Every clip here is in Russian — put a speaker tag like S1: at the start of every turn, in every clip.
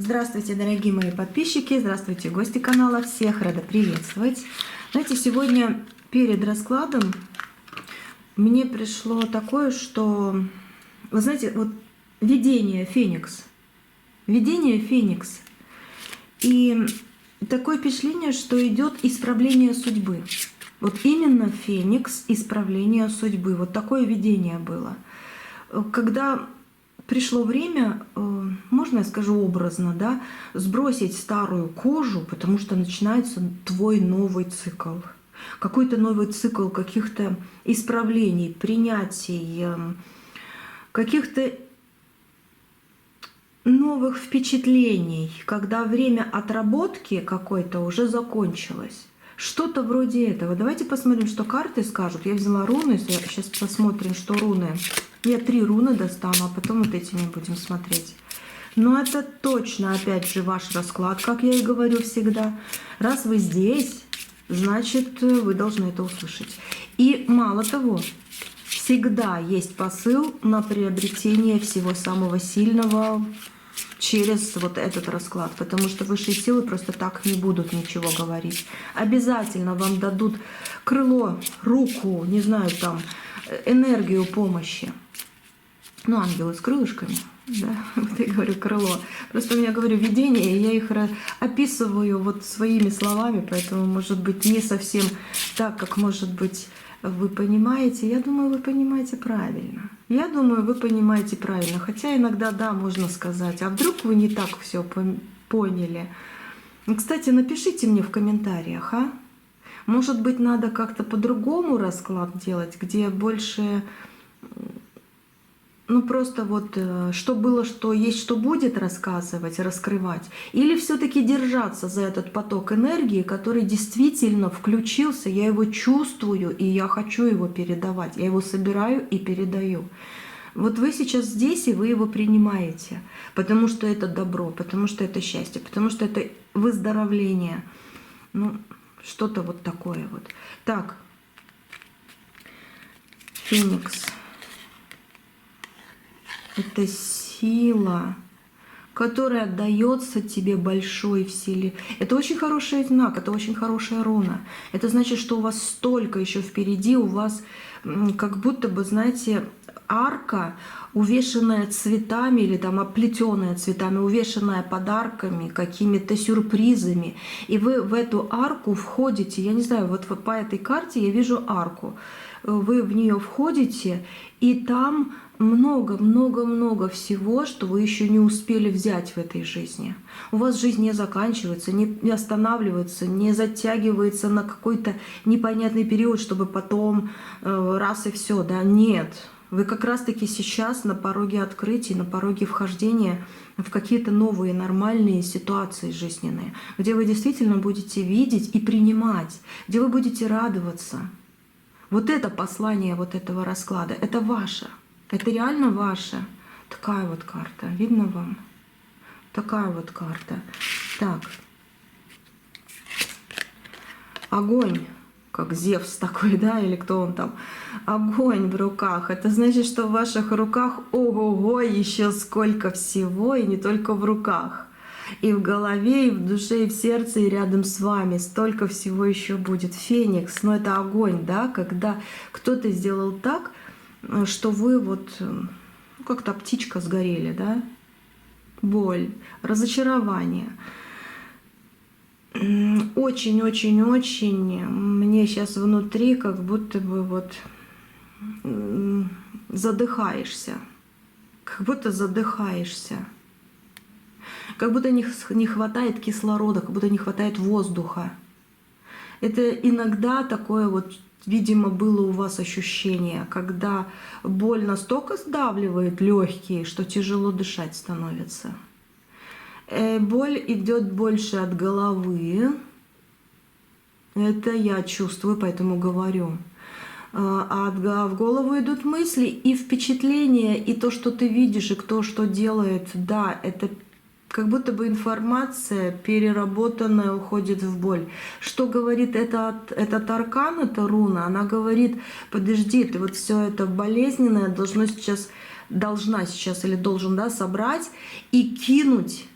S1: Здравствуйте, дорогие мои подписчики, здравствуйте, гости канала, всех рада приветствовать. Знаете, сегодня перед раскладом мне пришло такое, что, вы знаете, вот видение Феникс, и такое впечатление, что идет исправление судьбы. Вот именно Феникс, исправление судьбы, вот такое видение было. Когда пришло время, можно я скажу образно, да, сбросить старую кожу, потому что начинается твой новый цикл. Какой-то новый цикл каких-то исправлений, принятий, каких-то новых впечатлений, когда время отработки какой-то уже закончилось. Что-то вроде этого. Давайте посмотрим, что карты скажут. Я взяла руны, сейчас посмотрим, что руны. Я 3 руны достану, а потом вот этими будем смотреть. Но это точно, опять же, ваш расклад, как я и говорю всегда. Раз вы здесь, значит, вы должны это услышать. И мало того, всегда есть посыл на приобретение всего самого сильного через вот этот расклад, потому что высшие силы просто так не будут ничего говорить. Обязательно вам дадут крыло, руку, не знаю, там, энергию помощи. Ну, ангелы с крылышками, да, вот я говорю крыло. Просто у меня, говорю, видение, и я их описываю вот своими словами, поэтому, может быть, не совсем так, как, может быть, вы понимаете. Я думаю, вы понимаете правильно. Я думаю, вы понимаете правильно. Хотя иногда, да, можно сказать, а вдруг вы не так все поняли. Кстати, напишите мне в комментариях, а? Может быть, надо как-то по-другому расклад делать, где больше... Ну, просто вот что было, что есть, что будет рассказывать, раскрывать. Или все-таки держаться за этот поток энергии, который действительно включился, я его чувствую, и я хочу его передавать. Я его собираю и передаю. Вот вы сейчас здесь, и вы его принимаете, потому что это добро, потому что это счастье, потому что это выздоровление. Ну, что-то вот такое вот. Так, Феникс. Это сила, которая отдается тебе большой в силе. Это очень хороший знак, это очень хорошая руна. Это значит, что у вас столько еще впереди, у вас как будто бы, знаете, арка, увешанная цветами или там оплетенная цветами, увешанная подарками, какими-то сюрпризами. И вы в эту арку входите, я не знаю, вот по этой карте я вижу арку. Вы в нее входите, и там много-много-много всего, что вы еще не успели взять в этой жизни. У вас жизнь не заканчивается, не останавливается, не затягивается на какой-то непонятный период, чтобы потом раз и все, да, нет. Вы как раз-таки сейчас на пороге открытия, на пороге вхождения в какие-то новые нормальные ситуации жизненные, где вы действительно будете видеть и принимать, где вы будете радоваться. Вот это послание вот этого расклада, это ваше. Это реально ваша. Такая вот карта. Видно вам? Такая вот карта. Так. Огонь. Как Зевс такой, да? Или кто он там? Огонь в руках. Это значит, что в ваших руках ого-го еще сколько всего. И не только в руках. И в голове, и в душе, и в сердце, и рядом с вами. Столько всего еще будет. Феникс. Но это огонь, да? Когда кто-то сделал так, что вы вот, ну, как-то птичка сгорели, да? Боль, разочарование. Очень-очень-очень мне сейчас внутри как будто бы вот задыхаешься. Как будто задыхаешься. Как будто не хватает кислорода, как будто не хватает воздуха. Это иногда такое вот, видимо, было у вас ощущение, когда боль настолько сдавливает легкие, что тяжело дышать становится. Боль идет больше от головы. Это я чувствую, поэтому говорю. А в голову идут мысли и впечатления, и то, что ты видишь, и кто что делает. Да, это как будто бы информация переработанная уходит в боль. Что говорит этот аркан, эта руна? Она говорит: подожди, ты вот все это болезненное должна сейчас или должен, да, собрать и кинуть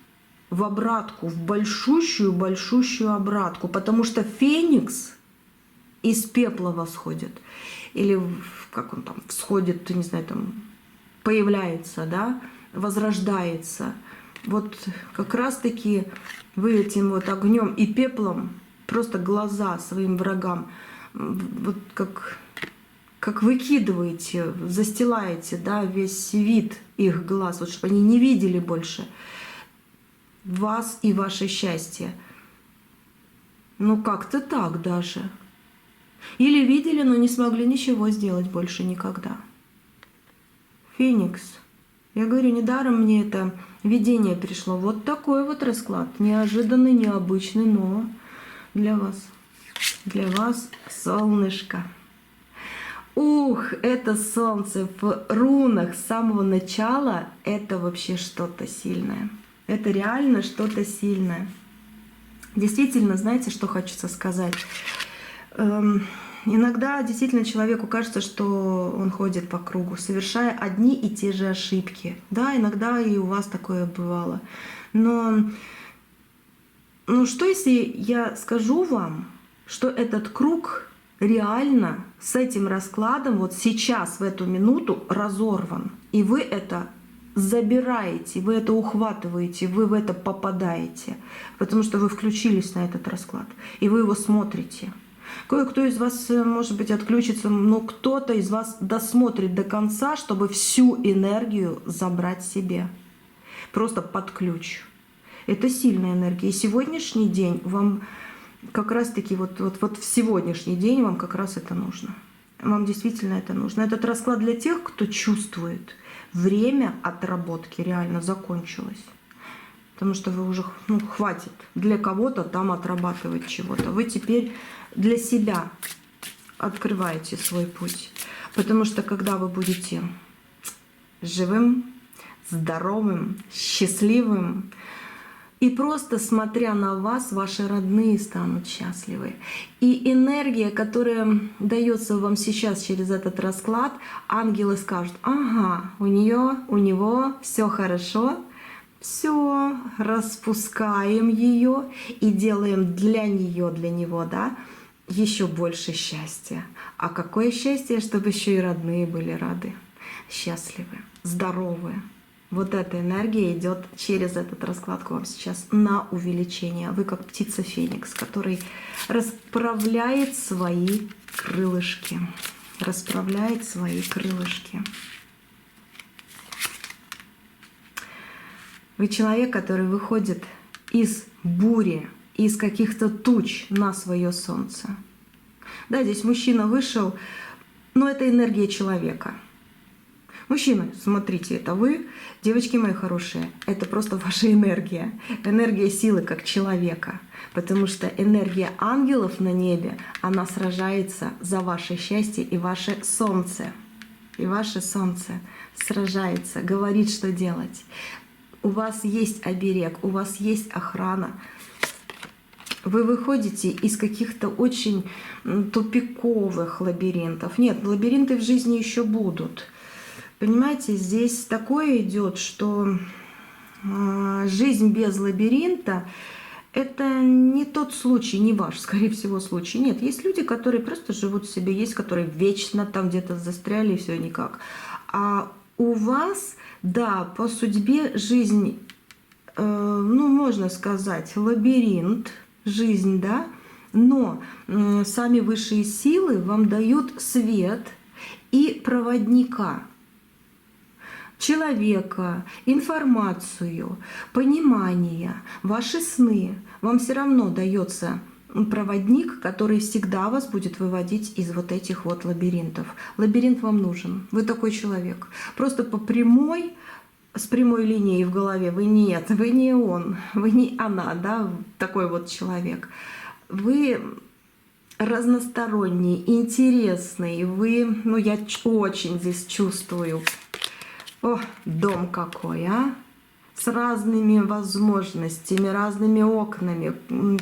S1: в обратку, в большущую обратку, потому что феникс из пепла восходит. Или как он там всходит, не знаю, там появляется, да, возрождается. Вот как раз-таки вы этим вот огнем и пеплом просто глаза своим врагам вот как выкидываете, застилаете, да, весь вид их глаз, вот чтобы они не видели больше вас и ваше счастье. Ну как-то так даже. Или видели, но не смогли ничего сделать больше никогда. Феникс. Я говорю, недаром мне это видение пришло. Вот такой вот расклад. Неожиданный, необычный, но для вас. Для вас солнышко. Ух, это солнце в рунах с самого начала. Это вообще что-то сильное. Это реально что-то сильное. Действительно, знаете, что хочется сказать? Иногда действительно человеку кажется, что он ходит по кругу, совершая одни и те же ошибки. Да, иногда и у вас такое бывало. Но ну что если я скажу вам, что этот круг реально с этим раскладом вот сейчас, в эту минуту разорван, и вы это забираете, вы это ухватываете, вы в это попадаете, потому что вы включились на этот расклад, и вы его смотрите. Кое-кто из вас, может быть, отключится, но кто-то из вас досмотрит до конца, чтобы всю энергию забрать себе. Просто под ключ. Это сильная энергия. И сегодняшний день вам как раз-таки, вот в сегодняшний день вам как раз это нужно. Вам действительно это нужно. Этот расклад для тех, кто чувствует, время отработки реально закончилось. Потому что вы уже, хватит для кого-то там отрабатывать чего-то. Вы теперь для себя открываете свой путь. Потому что когда вы будете живым, здоровым, счастливым, и просто смотря на вас, ваши родные станут счастливы. И энергия, которая дается вам сейчас через этот расклад, ангелы скажут: ага, у него все хорошо, все, распускаем ее и делаем для него, да, еще больше счастья. А какое счастье, чтобы еще и родные были рады, счастливы, здоровы. Вот эта энергия идет через этот расклад к вам сейчас на увеличение. Вы как птица Феникс, который расправляет свои крылышки. Расправляет свои крылышки. Вы человек, который выходит из бури, из каких-то туч на свое солнце. Да, здесь мужчина вышел, но это энергия человека. Мужчины, смотрите, это вы, девочки мои хорошие, это просто ваша энергия. Энергия силы как человека. Потому что энергия ангелов на небе, она сражается за ваше счастье и ваше солнце. И ваше солнце сражается, говорит, что делать. У вас есть оберег, у вас есть охрана. Вы выходите из каких-то очень тупиковых лабиринтов. Нет, лабиринты в жизни еще будут. Понимаете, здесь такое идет, что жизнь без лабиринта — это не тот случай, не ваш, скорее всего, случай. Нет, есть люди, которые просто живут себе, есть, которые вечно там где-то застряли и все никак. А у вас, да, по судьбе жизнь, можно сказать, лабиринт, жизнь, да, но сами высшие силы вам дают свет и проводника. Человека, информацию, понимание, ваши сны. Вам все равно дается проводник, который всегда вас будет выводить из вот этих вот лабиринтов. Лабиринт вам нужен. Вы такой человек. Просто по прямой, с прямой линией в голове вы нет, вы не он, вы не она, да, такой вот человек. Вы разносторонний, интересный, вы, я очень здесь чувствую. О, дом какой, а! С разными возможностями, разными окнами,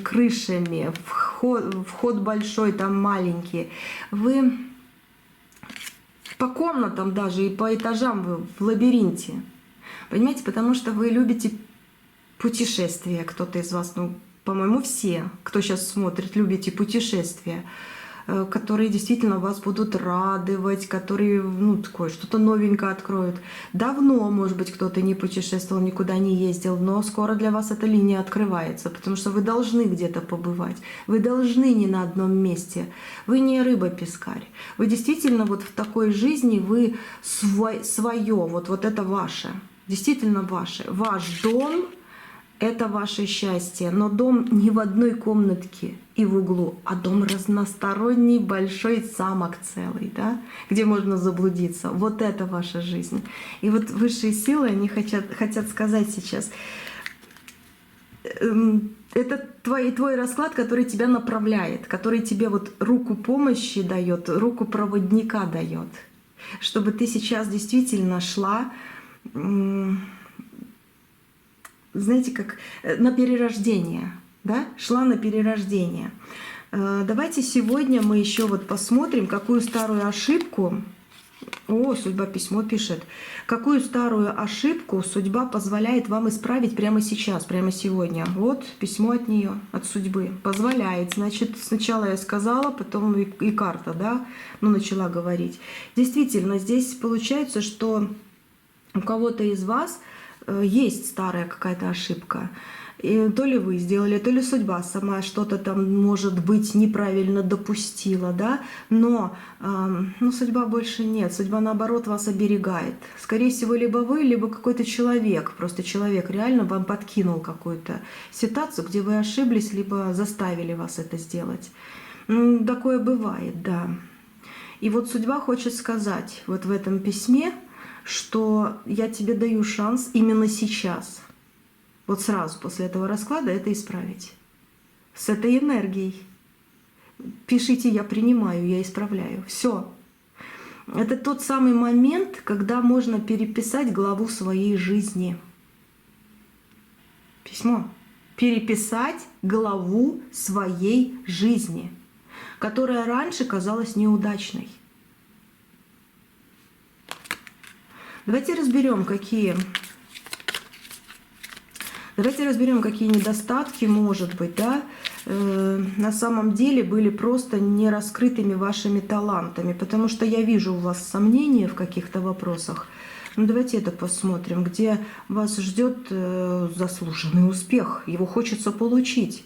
S1: крышами, вход большой, там маленький. Вы по комнатам даже и по этажам вы в лабиринте. Понимаете, потому что вы любите Путешествия. Кто-то из вас, ну, по-моему, все, кто сейчас смотрит, любите путешествия, которые действительно вас будут радовать, которые, ну, такое, что-то новенькое откроют. Давно, может быть, кто-то не путешествовал, никуда не ездил, но скоро для вас эта линия открывается, потому что вы должны где-то побывать, вы должны не на одном месте, вы не рыба-пескарь, вы действительно вот в такой жизни, вы свое, вот это ваше, действительно ваше, ваш дом. Это ваше счастье, но дом не в одной комнатке и в углу, а дом разносторонний, большой, замок целый, да, где можно заблудиться. Вот это ваша жизнь. И вот высшие силы, они хотят сказать сейчас, это твой расклад, который тебя направляет, который тебе вот руку помощи дает, руку проводника дает, чтобы ты сейчас действительно шла, знаете, как на перерождение, да? Шла на перерождение. Давайте сегодня мы еще вот посмотрим, какую старую ошибку, судьба письмо пишет, какую старую ошибку судьба позволяет вам исправить прямо сейчас, прямо сегодня. Вот письмо от нее, от судьбы. Позволяет. Значит, сначала я сказала, потом и карта, да, начала говорить. Действительно, здесь получается, что у кого-то из вас есть старая какая-то ошибка. И то ли вы сделали, то ли судьба сама что-то там, может быть, неправильно допустила, да? Но судьба больше нет. Судьба, наоборот, вас оберегает. Скорее всего, либо вы, либо какой-то человек. Просто человек реально вам подкинул какую-то ситуацию, где вы ошиблись, либо заставили вас это сделать. Такое бывает, да. И вот судьба хочет сказать вот в этом письме, что я тебе даю шанс именно сейчас, вот сразу после этого расклада это исправить. С этой энергией. Пишите «я принимаю», «я исправляю». Все. Это тот самый момент, когда можно переписать главу своей жизни. Письмо. Переписать главу своей жизни, которая раньше казалась неудачной. Давайте разберем, какие недостатки, может быть, да, на самом деле были просто нераскрытыми вашими талантами, потому что я вижу у вас сомнения в каких-то вопросах. Давайте это посмотрим, где вас ждет заслуженный успех, его хочется получить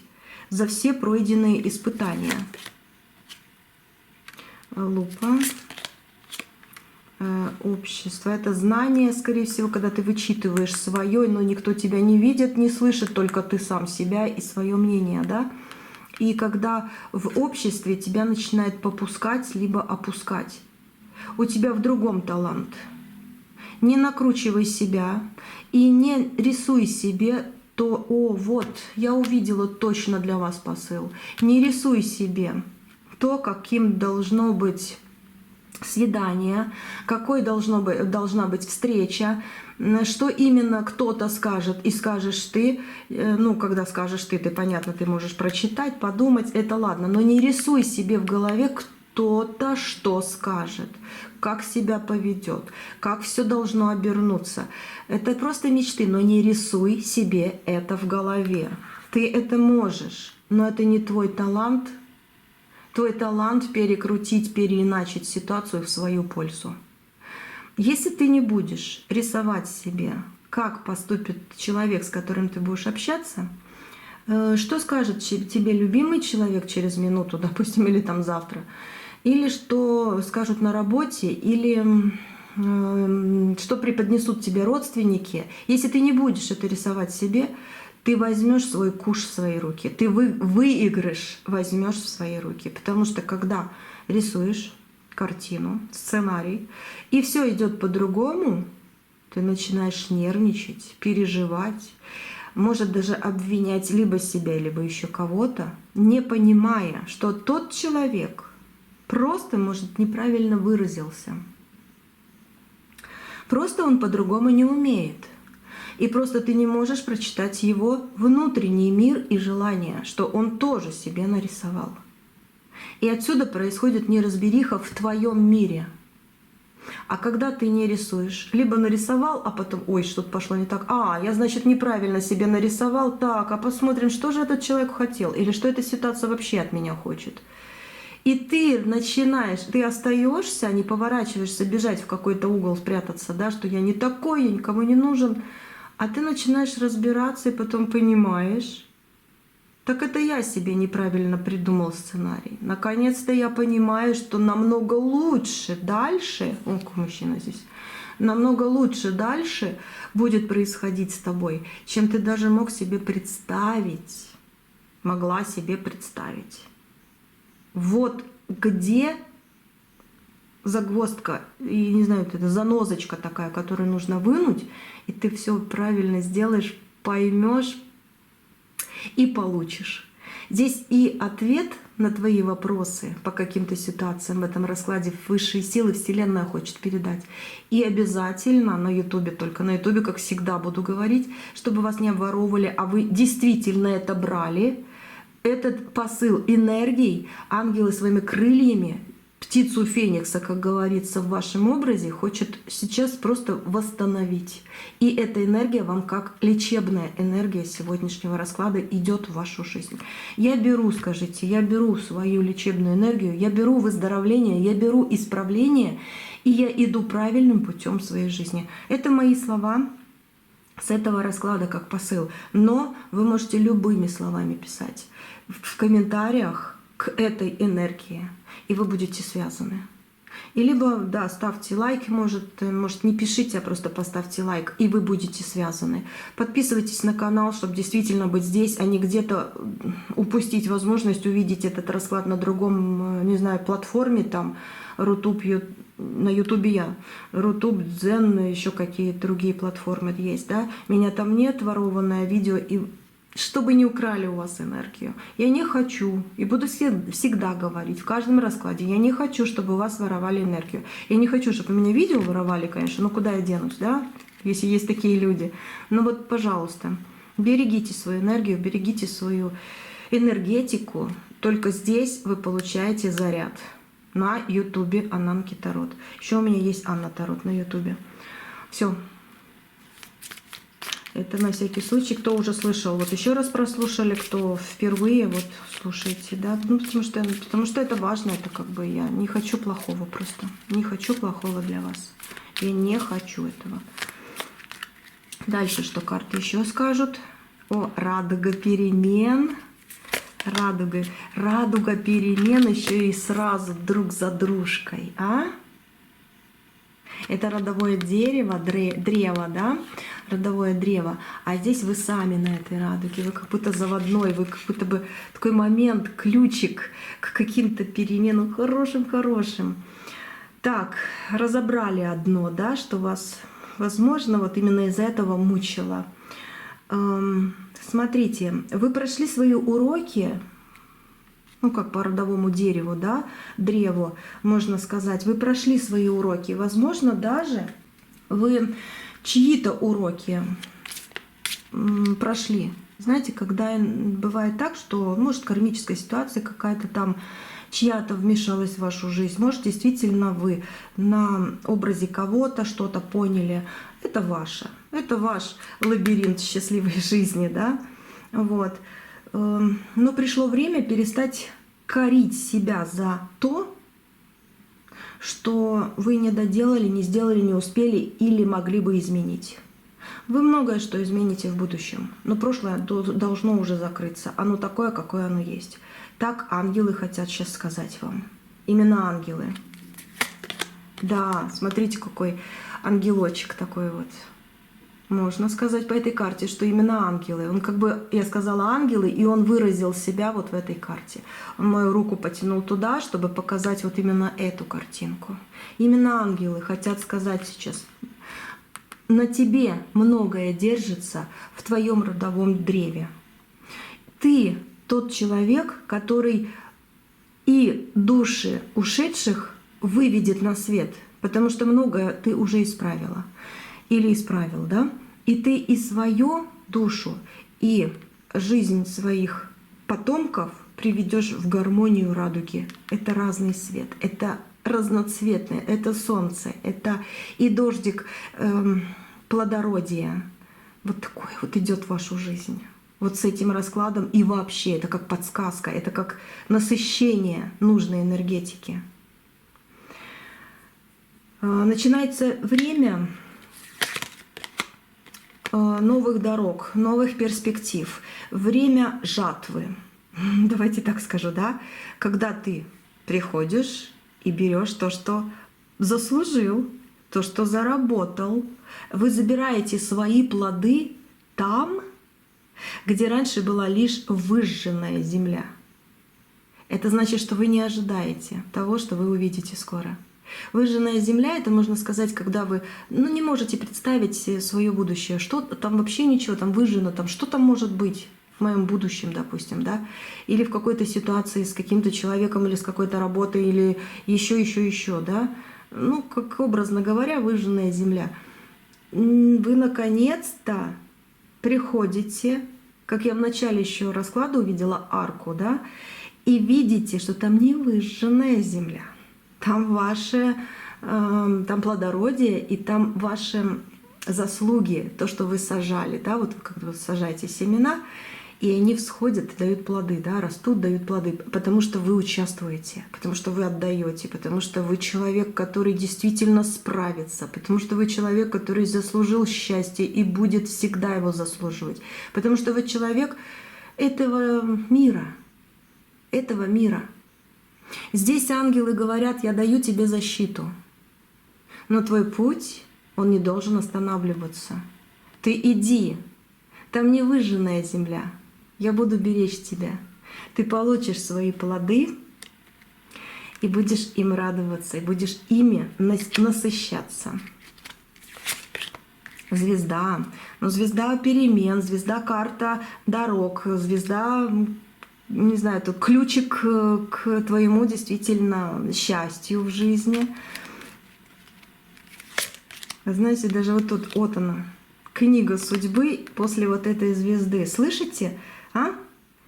S1: за все пройденные испытания. Лупа. Общество. Это знание, скорее всего, когда ты вычитываешь свое, но никто тебя не видит, не слышит, только ты сам себя и свое мнение, да? И когда в обществе тебя начинает попускать, либо опускать. У тебя в другом талант. Не накручивай себя и не рисуй себе то, вот, я увидела точно для вас посыл. Не рисуй себе то, каким должно быть свидание, какой должна быть встреча, что именно кто-то скажет и скажешь ты. Когда скажешь ты, понятно, ты можешь прочитать, подумать, это ладно, но не рисуй себе в голове, кто-то что скажет, как себя поведет, как все должно обернуться. Это просто мечты, но не рисуй себе это в голове. Ты это можешь, но это не твой талант. Твой талант перекрутить, переиначить ситуацию в свою пользу. Если ты не будешь рисовать себе, как поступит человек, с которым ты будешь общаться, что скажет тебе любимый человек через минуту, допустим, или там завтра, или что скажут на работе, или что преподнесут тебе родственники, если ты не будешь это рисовать себе, ты возьмешь свой куш в свои руки, ты выигрыш возьмешь в свои руки. Потому что когда рисуешь картину, сценарий, и все идет по-другому, ты начинаешь нервничать, переживать, может даже обвинять либо себя, либо еще кого-то, не понимая, что тот человек просто, может, неправильно выразился. Просто он по-другому не умеет. И просто ты не можешь прочитать его внутренний мир и желание, что он тоже себе нарисовал. И отсюда происходит неразбериха в твоем мире. А когда ты не рисуешь, либо нарисовал, а потом, ой, что-то пошло не так, я, значит, неправильно себе нарисовал, так, а посмотрим, что же этот человек хотел, или что эта ситуация вообще от меня хочет. И ты начинаешь, ты остаешься, не поворачиваешься бежать в какой-то угол, спрятаться, да, что я не такой, я никому не нужен, а ты начинаешь разбираться и потом понимаешь, так это я себе неправильно придумал сценарий. Наконец-то я понимаю, что намного лучше дальше, мужчина здесь, намного лучше дальше будет происходить с тобой, чем ты даже мог себе представить, могла себе представить. Вот где загвоздка, и не знаю, это занозочка такая, которую нужно вынуть, и ты все правильно сделаешь, поймешь и получишь. Здесь и ответ на твои вопросы по каким-то ситуациям в этом раскладе высшие силы Вселенная хочет передать. И обязательно на Ютубе, только на Ютубе, как всегда буду говорить, чтобы вас не обворовывали, а вы действительно это брали, этот посыл энергий, ангелы своими крыльями, птицу Феникса, как говорится в вашем образе, хочет сейчас просто восстановить. И эта энергия вам как лечебная энергия сегодняшнего расклада идет в вашу жизнь. Я беру, скажите, я беру свою лечебную энергию, я беру выздоровление, я беру исправление, и я иду правильным путем в своей жизни. Это мои слова с этого расклада как посыл. Но вы можете любыми словами писать в комментариях к этой энергии, и вы будете связаны. И либо, да, ставьте лайк, может не пишите, а просто поставьте лайк, и вы будете связаны. Подписывайтесь на канал, чтобы действительно быть здесь, а не где-то упустить возможность увидеть этот расклад на другом, не знаю, платформе, там, Рутуб, на Ютубе я, Рутуб, Дзен, еще какие-то другие платформы есть, да. Меня там нет, ворованное видео, и чтобы не украли у вас энергию. Я не хочу, и буду всегда говорить, в каждом раскладе, я не хочу, чтобы у вас воровали энергию. Я не хочу, чтобы у меня видео воровали, конечно, но куда я денусь, да, если есть такие люди. Но вот, пожалуйста, берегите свою энергию, берегите свою энергетику. Только здесь вы получаете заряд. На Ютубе Ананки Тарот. Еще у меня есть Анна Тарот на Ютубе. Все. Это на всякий случай, кто уже слышал. Вот еще раз прослушали, кто впервые, вот слушайте, да. Ну, потому что это важно, это как бы я не хочу плохого просто. Не хочу плохого для вас. Я не хочу этого. Дальше, что карты еще скажут? О, радуга перемен. Радуга перемен еще и сразу друг за дружкой, а? Это родовое древо, да? Родовое древо. А здесь вы сами на этой радуге. Вы как будто заводной, вы как будто бы такой момент, ключик к каким-то переменам хорошим. Так, разобрали одно, да, что вас, возможно, вот именно из-за этого мучило. Смотрите, вы прошли свои уроки, ну как по родовому дереву, да, древу, можно сказать, вы прошли свои уроки. Возможно, даже вы чьи-то уроки прошли. Знаете, когда бывает так, что, может, кармическая ситуация какая-то там, чья-то вмешалась в вашу жизнь, может, действительно вы на образе кого-то что-то поняли. Это ваше, это ваш лабиринт счастливой жизни, да, вот. Но пришло время перестать корить себя за то, что вы не доделали, не сделали, не успели или могли бы изменить. Вы многое что измените в будущем, но прошлое должно уже закрыться. Оно такое, какое оно есть. Так ангелы хотят сейчас сказать вам. Именно ангелы. Да, смотрите, какой ангелочек такой вот. Можно сказать по этой карте, что именно ангелы. Он как бы, я сказала ангелы, и он выразил себя вот в этой карте. Он мою руку потянул туда, чтобы показать вот именно эту картинку. Именно ангелы хотят сказать сейчас: на тебе многое держится в твоем родовом древе. Ты тот человек, который и души ушедших выведет на свет, потому что многое ты уже исправила. Или исправил, да? И ты и свою душу, и жизнь своих потомков приведешь в гармонию радуги. Это разный свет, это разноцветные. Это солнце, это и дождик плодородия. Вот такой вот идет в вашу жизнь. Вот с этим раскладом и вообще это как подсказка, это как насыщение нужной энергетики. Начинается время новых дорог, новых перспектив, время жатвы. Давайте так скажу, да? Когда ты приходишь и берешь то, что заслужил, то, что заработал, вы забираете свои плоды там, где раньше была лишь выжженная земля. Это значит, что вы не ожидаете того, что вы увидите скоро. Выжженная земля — это, можно сказать, когда вы не можете представить свое будущее. Что там вообще ничего, там выжжено, там что там может быть в моем будущем, допустим, да? Или в какой-то ситуации с каким-то человеком, или с какой-то работой, или еще, да? Ну, как образно говоря, выжженная земля. Вы наконец-то приходите, как я в начале еще расклада увидела арку, да, и видите, что там не выжженная земля, там ваше, там плодородие и там ваши заслуги, то, что вы сажали, да, вот когда вы сажаете семена, и они всходят и дают плоды, да, растут, дают плоды, потому что вы участвуете, потому что вы отдаете, потому что вы человек, который действительно справится, потому что вы человек, который заслужил счастье и будет всегда его заслуживать, потому что вы человек этого мира, этого мира. Здесь ангелы говорят: я даю тебе защиту, но твой путь, он не должен останавливаться. Ты иди, там не выжженная земля. Я буду беречь тебя. Ты получишь свои плоды и будешь им радоваться, и будешь ими насыщаться. Звезда. Ну, звезда перемен, звезда карта дорог, звезда, не знаю, это ключик к твоему действительно счастью в жизни. Знаете, даже вот тут, вот она, книга судьбы после вот этой звезды. Слышите? А?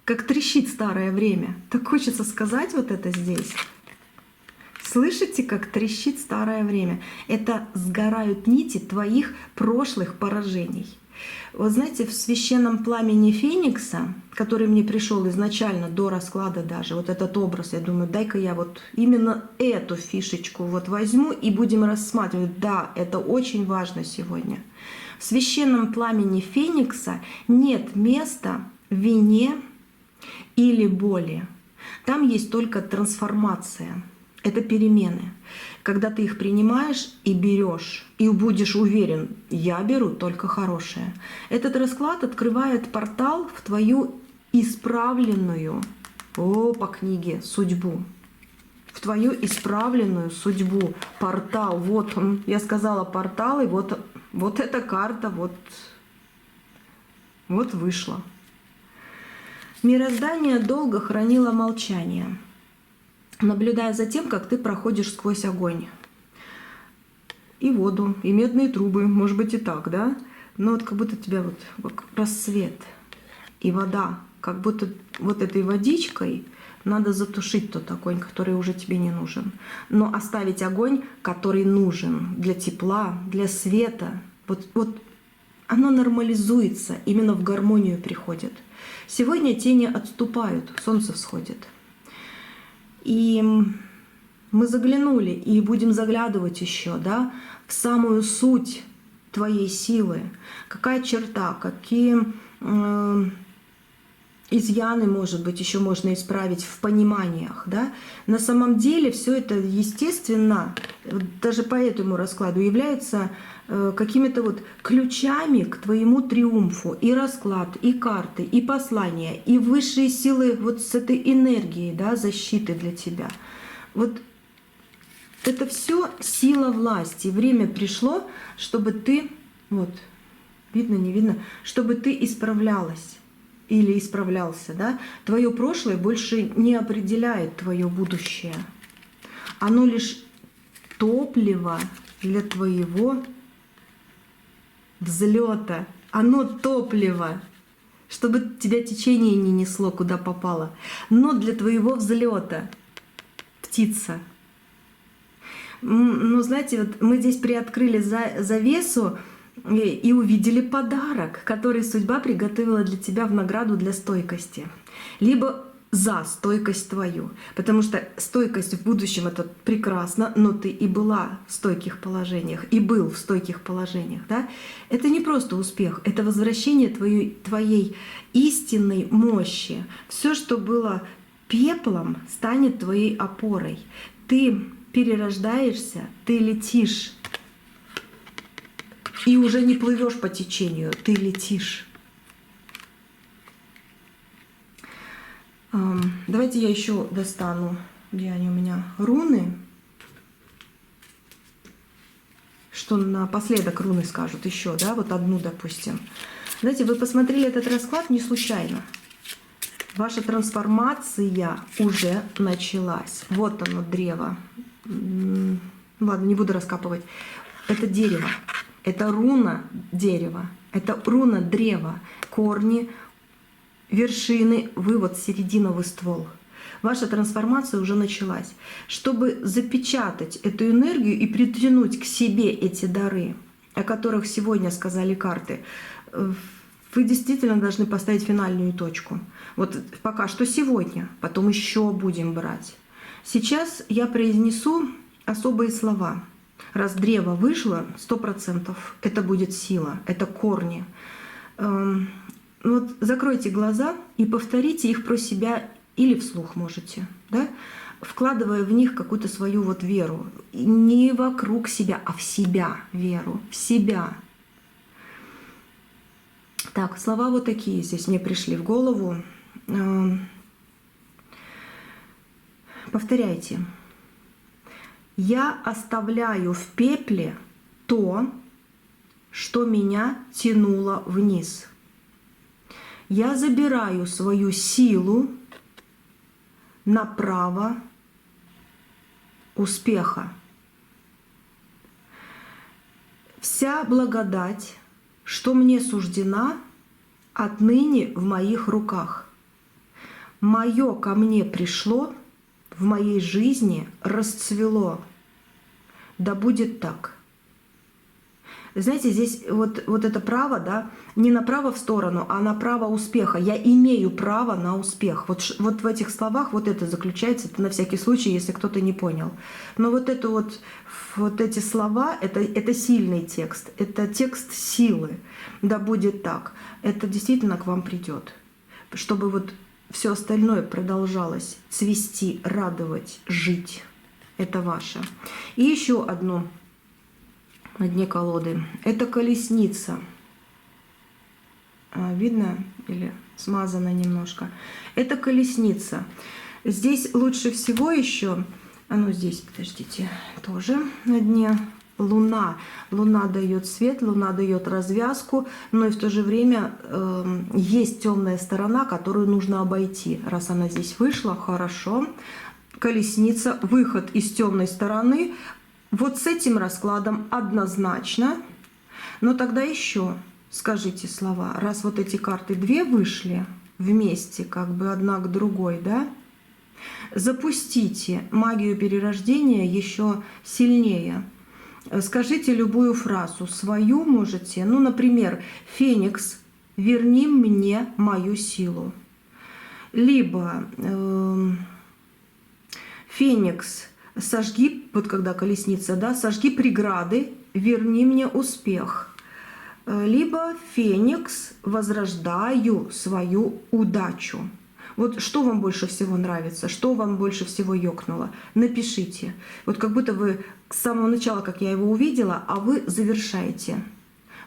S1: Как трещит старое время. Так хочется сказать вот это здесь. Слышите, как трещит старое время? Это сгорают нити твоих прошлых поражений. Вот знаете, в священном пламени Феникса, который мне пришел изначально, до расклада даже, вот этот образ, я думаю, дай-ка я вот именно эту фишечку вот возьму и будем рассматривать. Да, это очень важно сегодня. В священном пламени Феникса нет места вине или боли. Там есть только трансформация. Это перемены. Когда ты их принимаешь и берешь, и будешь уверен, я беру только хорошее. Этот расклад открывает портал в твою исправленную, по книге, судьбу. В твою исправленную судьбу. Портал, вот он, я сказала портал, и вот эта карта вот вышла. Мироздание долго хранило молчание, наблюдая за тем, как ты проходишь сквозь огонь. И воду, и медные трубы, может быть и так, да? Но вот как будто тебя вот как рассвет и вода, как будто вот этой водичкой надо затушить тот огонь, который уже тебе не нужен. Но оставить огонь, который нужен для тепла, для света. Вот оно нормализуется, именно в гармонию приходит. Сегодня тени отступают, солнце всходит. И мы заглянули и будем заглядывать еще, да, в самую суть твоей силы. Какая черта, какие изъяны, может быть, еще можно исправить в пониманиях. Да? На самом деле все это, естественно, даже по этому раскладу является какими-то вот ключами к твоему триумфу. И расклад, и карты, и послания, и высшие силы вот с этой энергией, да, защиты для тебя. Вот это все сила власти. Время пришло, чтобы ты, вот, видно, не видно, чтобы ты исправлялась или исправлялся, да? Твое прошлое больше не определяет твое будущее. Оно лишь топливо для твоего взлета. Оно топливо, чтобы тебя течение не несло, куда попало. Но для твоего взлета, птица, Ну, знаете, вот мы здесь приоткрыли завесу и увидели подарок, который судьба приготовила для тебя в награду для стойкости. Либо за стойкость твою. Потому что стойкость в будущем — это прекрасно, но ты и была в стойких положениях, и был в стойких положениях. Да? Это не просто успех, это возвращение твоей истинной мощи. Все, что было пеплом, станет твоей опорой. Ты перерождаешься, ты летишь. И уже не плывешь по течению, ты летишь. Давайте я еще достану, где они у меня, руны. Что напоследок руны скажут еще, да, вот одну, допустим. Знаете, вы посмотрели этот расклад не случайно. Ваша трансформация уже началась. Вот оно, древо. Ладно, не буду раскапывать. Это дерево. Это руна дерева. Это руна древа. Корни, вершины, вывод, серединовый ствол. Ваша трансформация уже началась. Чтобы запечатать эту энергию и притянуть к себе эти дары, о которых сегодня сказали карты, вы действительно должны поставить финальную точку. Вот пока что сегодня, потом еще будем брать. Сейчас я произнесу особые слова. Раз древо вышло, 100% это будет сила, это корни. Вот закройте глаза и повторите их про себя или вслух можете, да? Вкладывая в них какую-то свою вот веру. Не вокруг себя, а в себя веру, в себя. Так, слова вот такие здесь мне пришли в голову. Повторяйте. Я оставляю в пепле то, что меня тянуло вниз. Я забираю свою силу на право успеха. Вся благодать, что мне суждена, отныне в моих руках. Мое ко мне пришло, в моей жизни расцвело. Да будет так. Знаете, здесь вот это право, да, не направо в сторону, а направо успеха. Я имею право на успех. Вот в этих словах вот это заключается, это на всякий случай, если кто-то не понял. Но вот эти слова, это сильный текст, это текст силы. Да будет так. Это действительно к вам придет. Чтобы вот все остальное продолжалось цвести, радовать, жить. Это ваше. И еще одно. На дне колоды. Это колесница. Видно или смазано немножко? Это колесница. Здесь лучше всего еще, здесь, подождите, тоже на дне Луна. Луна дает свет, Луна дает развязку, но и в то же время есть темная сторона, которую нужно обойти. Раз она здесь вышла, хорошо. Колесница, выход из темной стороны. Вот с этим раскладом однозначно, но тогда еще скажите слова. Раз вот эти карты две вышли вместе, как бы одна к другой, да, запустите магию перерождения еще сильнее. Скажите любую фразу свою можете, например, «Феникс, верни мне мою силу». Либо «Феникс, сожги», вот когда колесница, да, «сожги преграды, верни мне успех». Либо «Феникс, возрождаю свою удачу». Вот что вам больше всего нравится, что вам больше всего ёкнуло, напишите. Вот как будто вы с самого начала, как я его увидела, а вы завершаете.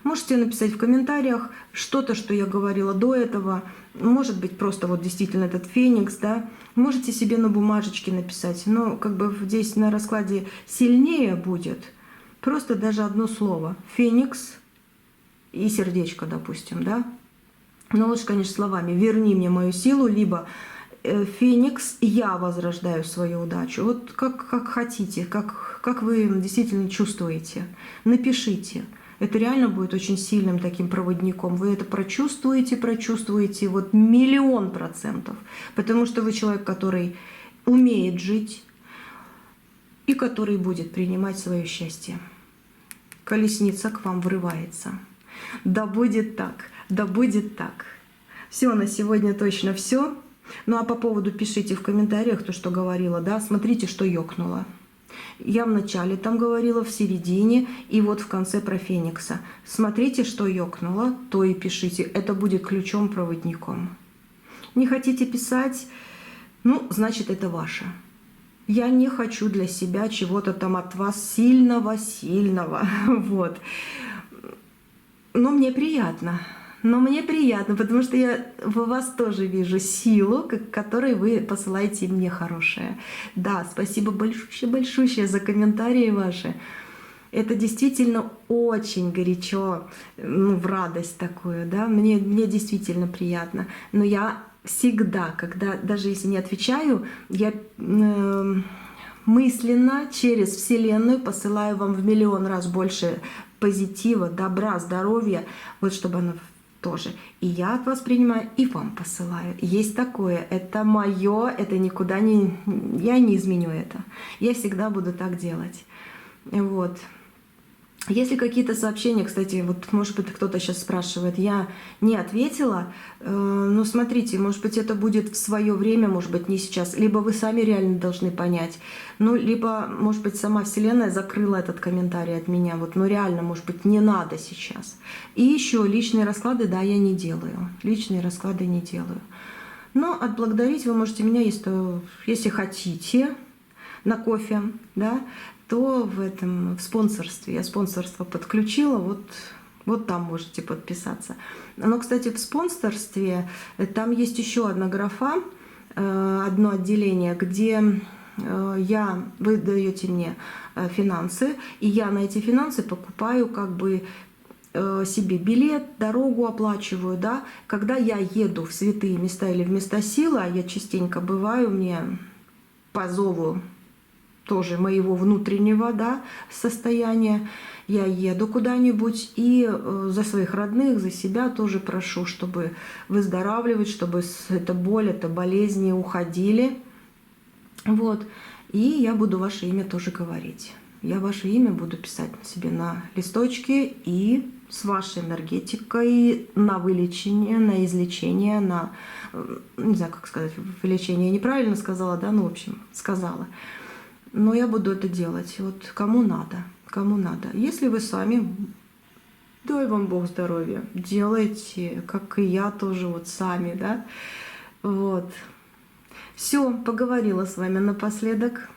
S1: Можете написать в комментариях что-то, что я говорила до этого. Может быть, просто вот действительно этот феникс, да. Можете себе на бумажечке написать. Но как бы здесь на раскладе сильнее будет. Просто даже одно слово. Феникс и сердечко, допустим, да. Но лучше, конечно, словами «верни мне мою силу», либо «Феникс, я возрождаю свою удачу». Вот как хотите, как вы действительно чувствуете. Напишите. Это реально будет очень сильным таким проводником. Вы это прочувствуете вот 1000000%. Потому что вы человек, который умеет жить, и который будет принимать свое счастье. Колесница к вам врывается. Да будет так, да будет так. Все, на сегодня точно все. Ну а по поводу пишите в комментариях то, что говорила, да, смотрите, что ёкнуло. Я в начале там говорила, в середине и вот в конце про Феникса. Смотрите, что ёкнуло, то и пишите. Это будет ключом-проводником. Не хотите писать? Ну, значит, это ваше. Я не хочу для себя чего-то там от вас сильного-сильного. Вот. Но мне приятно. Потому что я в вас тоже вижу силу, которой вы посылаете мне хорошее. Да, спасибо большущее за комментарии ваши. Это действительно очень горячо, ну, в радость такую, да, мне действительно приятно. Но я всегда, когда, даже если не отвечаю, я мысленно через Вселенную посылаю вам в миллион раз больше позитива, добра, здоровья, вот чтобы оно тоже. И я от вас принимаю, и вам посылаю. Есть такое. Это мое, это никуда не... Я не изменю это. Я всегда буду так делать. Вот. Если какие-то сообщения, кстати, вот может быть кто-то сейчас спрашивает, я не ответила, ну смотрите, может быть это будет в свое время, может быть не сейчас, либо вы сами реально должны понять, ну либо может быть сама Вселенная закрыла этот комментарий от меня, вот, ну реально, может быть, не надо сейчас. И еще личные расклады, да, я не делаю, личные расклады не делаю. Но отблагодарить вы можете меня, если хотите, на кофе, да, то в спонсорстве. Я спонсорство подключила, вот там можете подписаться. Но, кстати, в спонсорстве там есть еще одна графа, одно отделение, где вы даете мне финансы, и я на эти финансы покупаю как бы себе билет, дорогу оплачиваю, да. Когда я еду в святые места или в места силы, а я частенько бываю, мне по зову тоже моего внутреннего, да, состояния, я еду куда-нибудь и за своих родных, за себя тоже прошу, чтобы выздоравливать, чтобы эта боль, эта болезни уходили. Вот. И я буду ваше имя тоже говорить. Я ваше имя буду писать себе на листочке и с вашей энергетикой на вылечение, на излечение, на, не знаю, как сказать, вылечение я неправильно сказала, да, ну, в общем, сказала. Но я буду это делать. Вот кому надо, кому надо. Если вы сами, дай вам Бог здоровья, делайте, как и я тоже, вот сами, да. Вот. Все, поговорила с вами напоследок.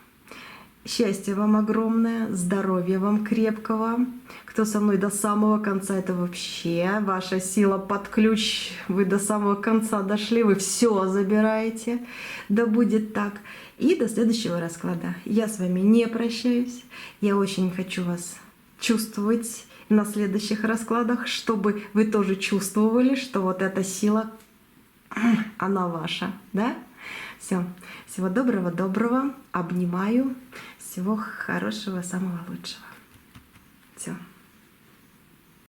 S1: Счастья вам огромное, здоровья вам крепкого. Кто со мной до самого конца, это вообще ваша сила под ключ. Вы до самого конца дошли, вы все забираете. Да будет так. И до следующего расклада. Я с вами не прощаюсь. Я очень хочу вас чувствовать на следующих раскладах, чтобы вы тоже чувствовали, что вот эта сила, она ваша, да? Все. Всего доброго. Обнимаю. Всего хорошего, самого лучшего. Все.